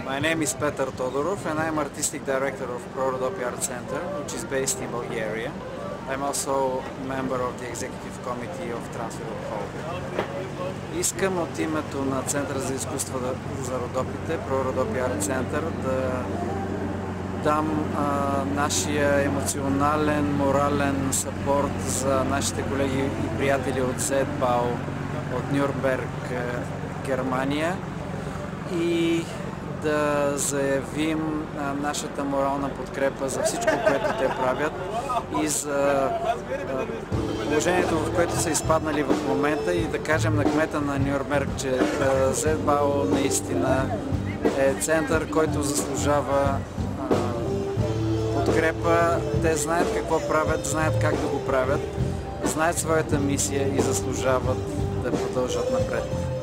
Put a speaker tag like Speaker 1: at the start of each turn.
Speaker 1: My name is Petar Todorov and I'm Artistic Director of Pro-Rodopi Art Center, which is based in Bulgaria. I'm also member of the Executive Committee of Transfer Hall. Искам от името на Центъра за изкуства за Родопите, Pro-Rodopi Art Center, да дам нашия емоционален, морален съпорт за нашите колеги и приятели от ZBAU, от Нюрнберг, Германия, и да заявим нашата морална подкрепа за всичко, което те правят и за положението, в което са изпаднали в момента, и да кажем на кмета на Нюрнберг, че ZBAU наистина е център, който заслужава подкрепа. Те знаят какво правят, знаят как да го правят, знаят своята мисия и заслужават да продължат напред.